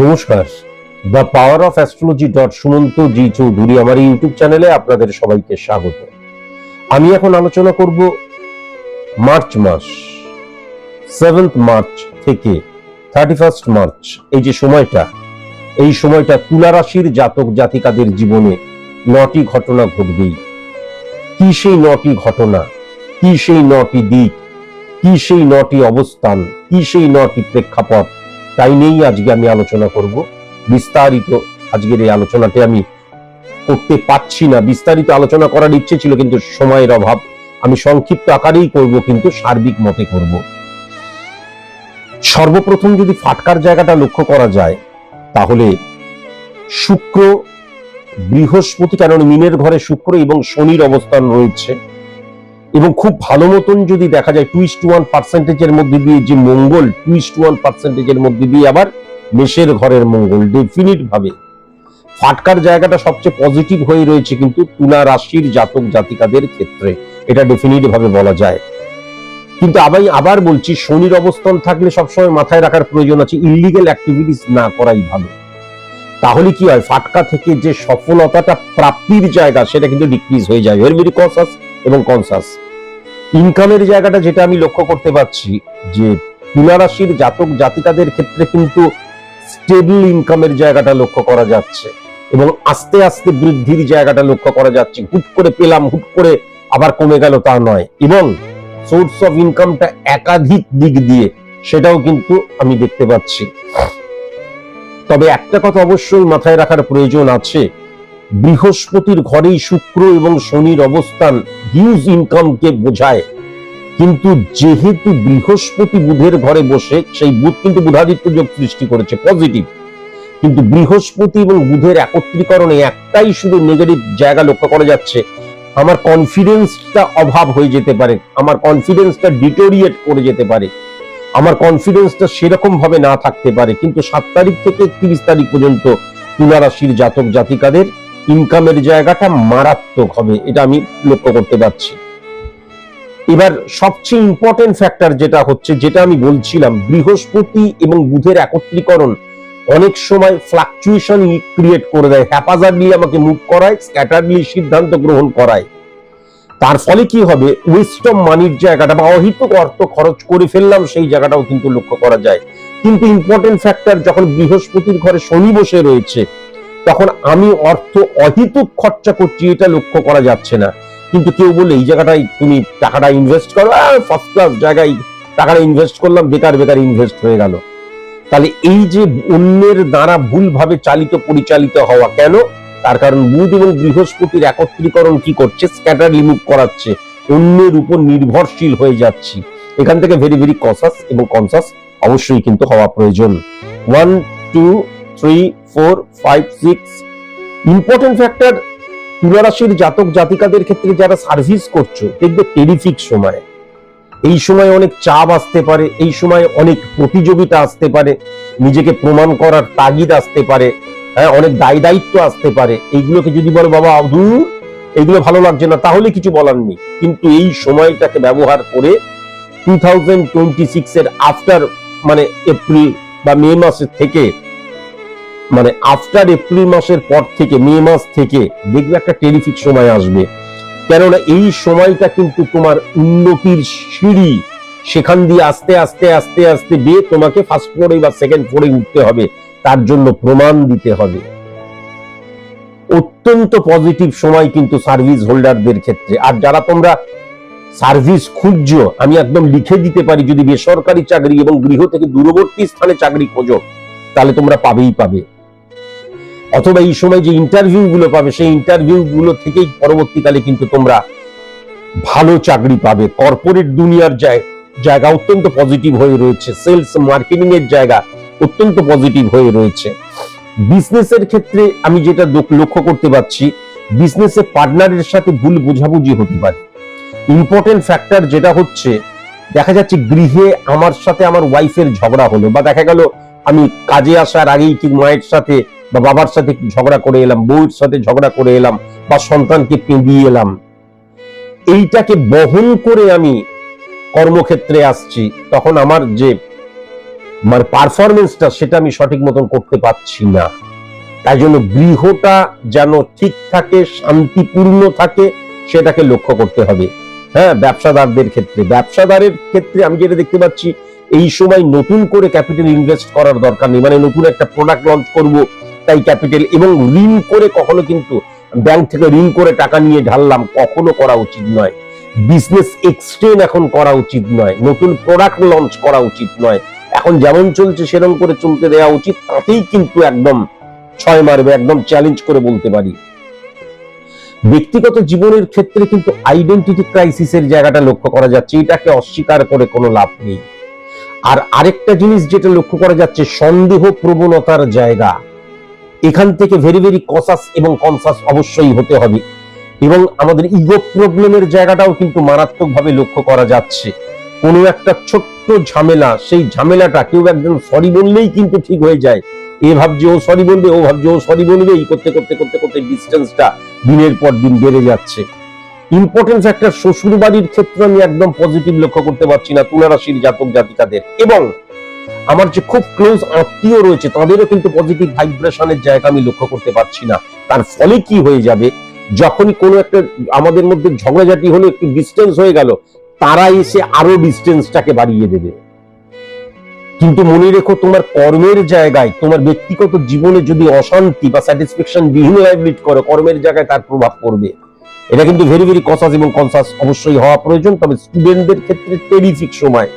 নমস্কার, the power of astrology Sumanta G Chowdhury আমার YouTube চ্যানেলে আপনাদের সবাইকে স্বাগত। আমি এখন আলোচনা করব মার্চ মাস 7 মার্চ থেকে 31 মার্চ এই যে সময়টা তুলা রাশির জাতক জাতিকাদের জীবনে 9টি ঘটনা ঘটবেই। কি সেই 9টি ঘটনা, কি সেই 9টি দিক, কি সেই 9টি অবস্থান, কি সেই 9টি প্রেক্ষাপট, তাই নিয়েই আজকে আমি আলোচনা করব। বিস্তারিত আজকের এই আলোচনাতে আমি করতে পারছি না, বিস্তারিত আলোচনা করার ইচ্ছে ছিল কিন্তু সময়ের অভাব। আমি সংক্ষিপ্ত আকারেই করব, কিন্তু সার্বিক মতে করব। সর্বপ্রথম যদি ফাটকার জায়গাটা লক্ষ্য করা যায় তাহলে শুক্র, বৃহস্পতি, কারণ মিনের ঘরে শুক্র এবং শনির অবস্থান রয়েছে, এবং খুব ভালো মতন যদি দেখা যায় 2:1% মধ্যে দিয়ে যে মঙ্গল 2:1% মধ্যে দিয়ে আবার মেষের ঘরের মঙ্গল, ডেফিনিট ভাবে ফাটকার জায়গাটা সবচেয়ে পজিটিভ হয়ে রয়েছে কিন্তু তুলা রাশির জাতক জাতিকাদের ক্ষেত্রে, এটা ডেফিনিট ভাবে বলা যায়। কিন্তু আমি আবার বলছি, শনির অবস্থান থাকলে সবসময় মাথায় রাখার প্রয়োজন আছে ইলিগাল অ্যাক্টিভিটিস না করাই ভালো। তাহলে কি হয়, ফাটকা থেকে যে সফলতাটা প্রাপ্তির জায়গা সেটা কিন্তু ডিক্রিজ হয়ে যায়। ভেরি কনসাস এবং কনসাস ইনকামের জায়গাটা যেটা আমি লক্ষ্য করতে পারছি যে তুলা রাশির জাতক জাতিকাদের ক্ষেত্রে কিন্তু স্টেবল ইনকামের জায়গাটা লক্ষ্য করা যাচ্ছে এবং আস্তে আস্তে বৃদ্ধির জায়গাটা লক্ষ্য করা যাচ্ছে। হুট করে পেলাম, হুট করে আবার কমে গেল তা নয়, এবং সোর্স অফ ইনকামটা একাধিক দিক দিয়ে সেটাও কিন্তু আমি দেখতে পাচ্ছি। তবে একটা কথা অবশ্যই মাথায় রাখার প্রয়োজন আছে, বৃহস্পতির ঘরেই শুক্র এবং শনির অবস্থান হিউজ ইনকামকে বোঝায়, কিন্তু যেহেতু বৃহস্পতি বুধের ঘরে বসে, সেই বুধ কিন্তু বুধাদিত্য যোগ সৃষ্টি করেছে পজিটিভ, কিন্তু বৃহস্পতি এবং বুধের একত্রীকরণে একটাই শুধু নেগেটিভ জায়গা লক্ষ্য করা যাচ্ছে। আমার কনফিডেন্সটা অভাব হয়ে যেতে পারে, আমার কনফিডেন্সটা ডিটোরিয়েট করে যেতে পারে, আমার কনফিডেন্সটা সেরকম ভাবে না থাকতে পারে। কিন্তু 7 তারিখ থেকে 31 তারিখ পর্যন্ত তুলা রাশির জাতক জাতিকাদের ইনকামের জায়গাটা মারাত্মক হবে, এটা আমি লক্ষ্য করতে পারছি। এবার সবচেয়ে ইম্পর্টেন্ট ফ্যাক্টর যেটা হচ্ছে, যেটা আমি বলছিলাম, বৃহস্পতি এবং বুধের একত্রীকরণ অনেক সময় ফ্লাকচুয়েশন ক্রিয়েট করে দেয়, হ্যাপাজার্ডলি আমাকে মুভ করায়, স্ক্যাটারলি সিদ্ধান্ত গ্রহণ করায়। তার ফলে কি হবে, ওয়েস্ট অফ মানির জায়গাটা বা অহিতুক অর্থ খরচ করে ফেললাম সেই জায়গাটাও কিন্তু লক্ষ্য করা যায়। কিন্তু ইম্পর্টেন্ট ফ্যাক্টর, যখন বৃহস্পতির ঘরে শনি বসে রয়েছে তখন আমি অর্থ অহিতুক খরচা করছি এটা লক্ষ্য করা যাচ্ছে না। কিন্তু কেউ বলে এই জায়গাটায় তুমি টাকাটা ইনভেস্ট করো, ফার্স্ট ক্লাস জায়গায় টাকাটা ইনভেস্ট করলাম, বেকার বেকার ইনভেস্ট হয়ে গেল। তাহলে এই যে অন্যের দ্বারা ভুলভাবে পরিচালিত হওয়া, কেন? তার কারণ বুধ এবং বৃহস্পতির একত্রীকরণ কি করছে, স্ক্যাটার রিমুভ করাচ্ছে, অন্যের উপর নির্ভরশীল হয়ে যাচ্ছি। এখান থেকে ভেরি কনসাস এবং কনসাস অবশ্যই কিন্তু হওয়া প্রয়োজন। 1 2 3 4 5 6 ইম্পর্টেন্ট ফ্যাক্টর। তুলা রাশির জাতক জাতিকাদের ক্ষেত্রে যারা সার্ভিস করছো, দেখবে টেরিফিক সময়, এই সময় অনেক চাপ আসতে পারে, এই সময় অনেক প্রতিযোগিতা আসতে পারে, নিজেকে প্রমাণ করার তাগিদ আসতে পারে, অনেক দায়িত্ব আসতে পারে। এইগুলোকে যদি বলো বাবা দূর, এগুলো ভালো লাগছে না, তাহলে কিছু বলার নেই। কিন্তু এই সময়টাকে ব্যবহার করে 2026 এর আফটার, মানে এপ্রিল বা মে মাসের থেকে, মানে আফটার এপ্রিল মাসের পর থেকে মে মাস থেকে দেখবে একটা টেরিফিক সময় আসবে। কেননা এই সময়টা কিন্তু তোমার উন্নতির সিঁড়ি, সেখান দিয়ে আস্তে আস্তে আস্তে আস্তে বেয়ে তোমাকে ফার্স্ট ফ্লোরে বা সেকেন্ড ফ্লোরে উঠতে হবে, তার জন্য প্রমাণ দিতে হবে। অত্যন্ত পজিটিভ সময় কিন্তু সার্ভিস হোল্ডারদের ক্ষেত্রে। আর যারা তোমরা সার্ভিস খুঁজছো, আমি একদম লিখে দিতে পারি, যদি বেসরকারি চাকরি এবং গৃহ থেকে দূরবর্তী স্থানে চাকরি খোঁজো তাহলে তোমরা পাবেই পাবে। অথবা এই সময় যে ইন্টারভিউ গুলো পাবে সেই ইন্টারভিউ গুলো থেকেই পরবর্তীকালে কিন্তু তোমরা ভালো চাকরি পাবে। কর্পোরেট দুনিয়ার জায়গা অত্যন্ত পজিটিভ হয়ে রয়েছে, সেলস মার্কেটিং এর জায়গা অত্যন্ত পজিটিভ হয়ে রয়েছে। বিজনেসের ক্ষেত্রে আমি যেটা লক্ষ্য করতে পারছি, বিজনেসে পার্টনারের সাথে ভুল বোঝাবুঝি হতে পারে। ইম্পর্টেন্ট ফ্যাক্টর যেটা হচ্ছে, দেখা যাচ্ছে গৃহে আমার সাথে আমার ওয়াইফের ঝগড়া হলো, বা দেখা গেল আমি কাজে আসার আগেই কি মায়ের সাথে বা বাবার সাথে ঝগড়া করে এলাম, বউয়ের সাথে ঝগড়া করে এলাম, বা সন্তানকে পেঁদিয়ে এলাম। এইটাকে বহন করে আমি কর্মক্ষেত্রে আসছি, তখন আমার যে পারফরমেন্সটা সেটা আমি সঠিক মতন করতে পারছি না। তাই জন্য গৃহটা যেন ঠিক থাকে, শান্তিপূর্ণ থাকে, সেটাকে লক্ষ্য করতে হবে। হ্যাঁ, ব্যবসাদারদের ক্ষেত্রে আমি যেটা দেখতে পাচ্ছি, এই সময় নতুন করে ক্যাপিটাল ইনভেস্ট করার দরকার নেই। মানে নতুন একটা প্রোডাক্ট লঞ্চ করব, তাই ক্যাপিটাল, এবং ঋণ করে কখনো কিন্তু ব্যাংক থেকে ঋণ করে টাকা নিয়ে ঢাললাম, কখনো করা উচিত নয়। বিজনেস এক্সটেন্ড এখন করা উচিত নয়, নতুন প্রোডাক্ট লঞ্চ করা উচিত নয়। এখন যেমন চলছে সেরকম করে চলতে দেওয়া উচিত, তাতেই কিন্তু একদম ছয় মারবে, একদম চ্যালেঞ্জ করে বলতে পারি। ব্যক্তিগত জীবনের ক্ষেত্রে কিন্তু আইডেন্টিটি ক্রাইসিসের জায়গাটা লক্ষ্য করা যাচ্ছে, এটাকে অস্বীকার করে কোনো লাভ নেই। আর আরেকটা জিনিস যেটা লক্ষ্য করা যাচ্ছে, সন্দেহ প্রবণতার জায়গা। এখান থেকে ভেরি ভেরি কসাস এবং কনসাস অবশ্যই হতে হবে। এবং আমাদের ইগো প্রবলেমের জায়গাটাও কিন্তু মারাত্মকভাবে লক্ষ্য করা যাচ্ছে। কোনো একটা ছোট্ট ঝামেলা, সেই ঝামেলাটা কেউ একজন সরি বললেই কিন্তু ঠিক হয়ে যায়। এ ভাবছে ও সরি বলবে, ও ভাবছে ও সরি বলবে, এই করতে করতে করতে করতে ডিস্টেন্সটা দিনের পর দিন বেড়ে যাচ্ছে। ইম্পর্টেন্স একটা শ্বশুর বাড়ির ক্ষেত্রে আমি একদম পজিটিভ লক্ষ্য করতে পারছি না তুলা রাশির জাতক জাতিকাদের। এবং আমার যে খুব ক্লোজ আত্মীয় রয়েছে তাদেরও কিন্তু পজিটিভ ভাইব্রেশনের জায়গা আমি লক্ষ্য করতে পারছি না। তার ফলে কি হয়ে যাবে, যখনই কোনো একটা আমাদের মধ্যে ঝগড়াঝাটি হলো, একটু ডিস্টেন্স হয়ে গেল, তারা এসে আরো ডিস্টেন্সটাকে বাড়িয়ে দেবে। কিন্তু মনে রেখো, তোমার কর্মের জায়গায়, তোমার ব্যক্তিগত জীবনে যদি অশান্তি বা স্যাটিসফ্যাকশন বিহীন লাইফ লিড করো, কর্মের জায়গায় তার প্রভাব পড়বে। এটা কিন্তু ভেরি ভেরি কসাস এবং কনসাস অবশ্যই হওয়া প্রয়োজন। তবে স্টুডেন্টদের ক্ষেত্রে টেরিফিক সময়,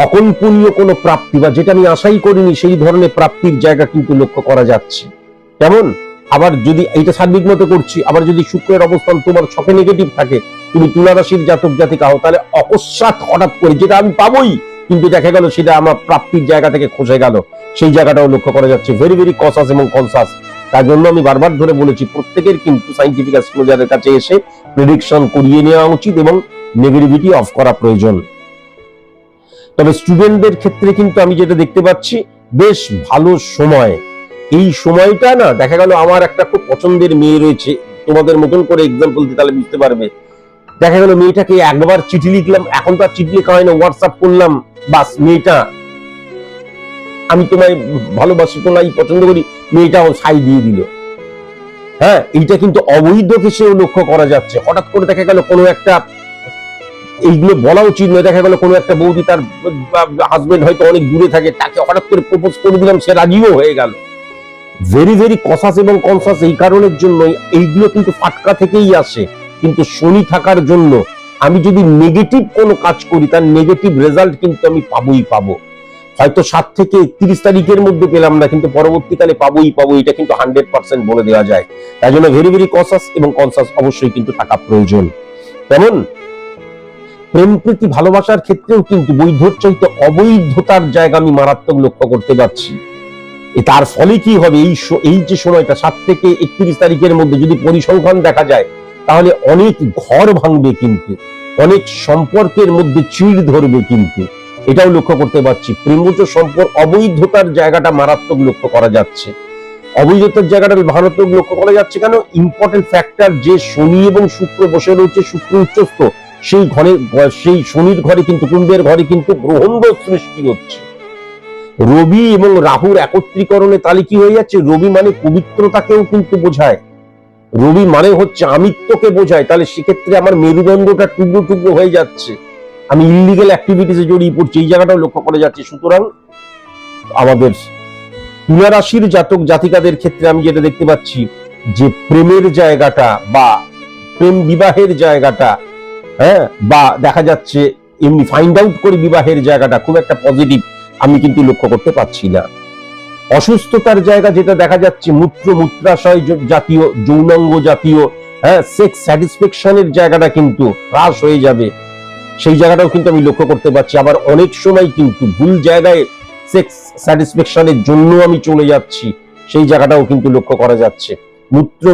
অকল্পনীয় কোনো প্রাপ্তি বা যেটা আমি আশাই করিনি সেই ধরনের প্রাপ্তির জায়গা কিন্তু লক্ষ্য করা যাচ্ছে। কেমন? আবার যদি এইটা সার্বিক মতো করছি, আবার যদি শুক্রের অবস্থান তোমার ছকে নেগেটিভ থাকে, তুমি তুলা রাশির জাতক জাতিকা হও, তাহলে অকস্মাৎ হঠাৎ করে যেটা আমি পাবোই, কিন্তু দেখা গেল সেটা আমার প্রাপ্তির জায়গা থেকে খসে গেল, সেই জায়গাটাও লক্ষ্য করা যাচ্ছে। ভেরি ভেরি কসাস এবং কনসাস। তার জন্য আমি বারবার ধরে বলেছি, প্রত্যেকের কিন্তু সাইন্টিফিক অ্যাস্ট্রোলজারের কাছে এসে প্রেডিকশন করিয়ে নেওয়া উচিত এবং নেগেটিভিটি অফ করা প্রয়োজন। তবে স্টুডেন্টদের ক্ষেত্রে কিন্তু আমি যেটা দেখতে পাচ্ছি, বেশ ভালো সময়। এই সময়টা না, দেখা গেল আমার একটা খুব পছন্দের মেয়ে রয়েছে, তোমাদের মতন করে এক্সাম্পল দিই তাহলে বুঝতে পারবে। দেখা গেল মেয়েটাকে একবার চিঠি লিখলাম, এখন তো আর চিঠি লেখা হয় না, হোয়াটসঅ্যাপ করলাম, বাস মেয়েটা আমি তোমায় ভালোবাসি, তোমায় পছন্দ করি, মেয়েটাও সাই দিয়ে দিল। হ্যাঁ, এইটা কিন্তু অবৈধ কেসেও লক্ষ্য করা যাচ্ছে। হঠাৎ করে দেখা গেল কোনো একটা, এইগুলো বলা উচিত নয়, দেখা গেল কোনো একটা বৌদি, তার হাজবেন্ড হয়তো অনেক দূরে থাকে, তাকে হঠাৎ করে প্রপোজ করে দিলাম, সে রাজিও হয়ে গেল। ভেরি ভেরি কসাস এবং কনসাস এই কারণের জন্য, এইগুলো কিন্তু ফাটকা থেকেই আসে। কিন্তু শনি থাকার জন্য আমি যদি নেগেটিভ কোনো কাজ করি, তার নেগেটিভ রেজাল্ট কিন্তু আমি পাবোই পাবো। হয়তো 7 থেকে 31 তারিখের মধ্যে পেলাম না, কিন্তু পরবর্তীকালে পাবোই পাবো, এটা কিন্তু 100% বলে দেওয়া যায়। তাই জন্য ভেরি ভেরি কসাস এবং কনসাস অবশ্যই কিন্তু থাকা প্রয়োজন। তেমন প্রেম প্রীতি ভালোবাসার ক্ষেত্রেও কিন্তু বৈধর চাইতে অবৈধতার জায়গা আমি মারাত্মক লক্ষ্য করতে পারছি। তার ফলে কি হবে, এই যে সময়টা 7 থেকে 31 তারিখের মধ্যে যদি পরিসংখ্যান দেখা যায়, তাহলে অনেক ঘর ভাঙবে, কিন্তু অনেক সম্পর্কের মধ্যে চিড় ধরবে, কিন্তু এটাও লক্ষ্য করতে পারছি। প্রেমজ সম্পর্ক অবৈধতার জায়গাটা মারাত্মক লক্ষ্য করা যাচ্ছে। অবৈধতার জায়গাটা মারাত্মক লক্ষ্য করা যাচ্ছে কেন? ইম্পর্টেন্ট ফ্যাক্টর যে শনি এবং শুক্র বসে রয়েছে, শুক্র উচ্চস্থ, সেই ঘরে, সেই শনির ঘরে কিন্তু, কুম্ভের ঘরে কিন্তু গ্রহণদোষ সৃষ্টি হচ্ছে। রবি এবং রাহুর একত্রীকরণে তাহলে কি হয়ে যাচ্ছে, রবি মানে পবিত্রতাকেও কিন্তু বোঝায়, রবি মানে হচ্ছে আমিত্বকে বোঝায়। তাহলে সেক্ষেত্রে আমার মেরুদণ্ডটা টুকরো টুকরো হয়ে যাচ্ছে, আমি ইলিগাল অ্যাক্টিভিটিসে জড়িয়ে পড়ছি, এই জায়গাটাও লক্ষ্য করা যাচ্ছে। সুতরাং আমাদের তুলা রাশির জাতক জাতিকাদের ক্ষেত্রে আমি যেটা দেখতে পাচ্ছি, যে প্রেমের জায়গাটা বা প্রেম বিবাহের জায়গাটা, হ্যাঁ, বা দেখা যাচ্ছে এমনি ফাইন্ড আউট করে বিবাহের জায়গাটা খুব একটা পজিটিভ আমি কিন্তু লক্ষ্য করতে পারছি না। অসুস্থতার জায়গা যেটা দেখা যাচ্ছে মূত্রাশয় জাতীয়, যৌনাঙ্গ জাতীয়, সেক্স স্যাটিসফ্যাকশনের জায়গাটা কিন্তু হ্রাস হয়ে যাবে, সেই জায়গাটাও কিন্তু আমি লক্ষ্য করতে পারছি। আবার অনেক সময় কিন্তু ভুল জায়গায় সেক্স স্যাটিসফ্যাকশনের জন্য আমি চলে যাচ্ছি, সেই জায়গাটাও কিন্তু লক্ষ্য করা যাচ্ছে।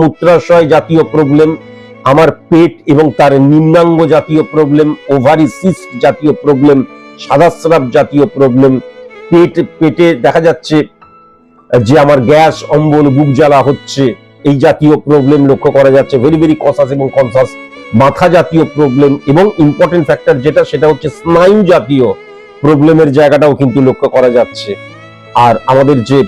মূত্রাশয় জাতীয় প্রবলেম, আমার পেট এবং তার নিম্নাঙ্গ জাতীয় প্রবলেম, ওভারি সিস্ট জাতীয় প্রবলেম, সাদাস্রাব জাতীয় প্রবলেম, পেটে দেখা যাচ্ছে যে আমার গ্যাস, অম্বল, বুক জ্বালা হচ্ছে, এই জাতীয় প্রবলেম লক্ষ্য করা যাচ্ছে। ভেরি ভেরি কসাস এবং কনসাস মাথা জাতীয় প্রবলেম, এবং ইম্পর্টেন্ট ফ্যাক্টর যেটা সেটা হচ্ছে স্নায়ু জাতীয় প্রবলেমের জায়গাটাও কিন্তু লক্ষ্য করা যাচ্ছে। আর আমাদের যে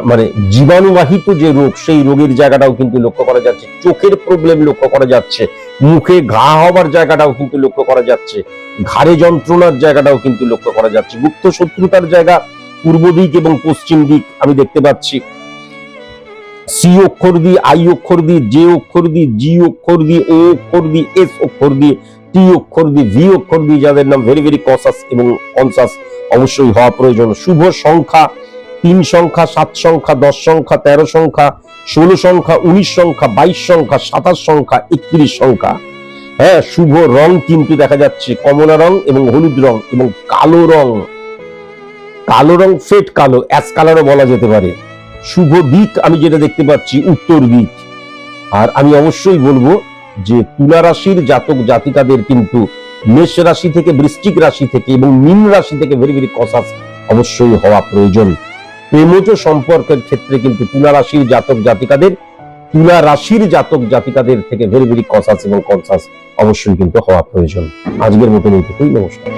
মানে জীবাণুবাহিত যে রোগ, সেই রোগের জায়গাটাও কিন্তু লক্ষ্য করা যাচ্ছে। চোখের প্রবলেম লক্ষ্য করা যাচ্ছে, মুখে ঘা হবার জায়গাটাও কিন্তু লক্ষ্য করা যাচ্ছে, ঘাড়ে যন্ত্রণার জায়গাটাও কিন্তু লক্ষ্য করা যাচ্ছে। গুপ্ত শত্রুতার জায়গা পূর্ব দিক এবং পশ্চিম দিক আমি দেখতে পাচ্ছি। সি অক্ষর দিয়ে, আই অক্ষর দিয়ে, জে অক্ষর দিয়ে, জি অক্ষর দিয়ে, ও অক্ষর দিয়ে, এস অক্ষর দিয়ে, টি অক্ষর দিয়ে, ভি অক্ষর দিয়ে, যাদের নাম ভেরি ভেরি কসাস এবং কনসাস অবশ্যই হওয়া প্রয়োজন। শুভ সংখ্যা 3 সংখ্যা, 7 সংখ্যা, 10 সংখ্যা, 13 সংখ্যা, 16 সংখ্যা, 19 সংখ্যা, 22 সংখ্যা, 27 সংখ্যা, 31 সংখ্যা। শুভ রং কিন্তু দেখা যাচ্ছে কমলা রং এবং হলুদ রং এবং কালো রং। কালো রং ফেট কালো, অ্যাশ কালারও বলা যেতে পারে। শুভ দিক আমি যেটা দেখতে পাচ্ছি উত্তর দিক। আর আমি অবশ্যই বলবো যে তুলা রাশির জাতক জাতিকাদের কিন্তু মেষ রাশি থেকে, বৃশ্চিক রাশি থেকে এবং মীন রাশি থেকে ভেরি ভেরি কসাস অবশ্যই হওয়া প্রয়োজন। প্রেমজ সম্পর্কের ক্ষেত্রে কিন্তু তুলা রাশির জাতক জাতিকাদের থেকে ভেরি ভেরি কসাস এবং কনসাস অবশ্যই কিন্তু হওয়া প্রয়োজন। আজকের মতন এইটুকুই, নমস্কার।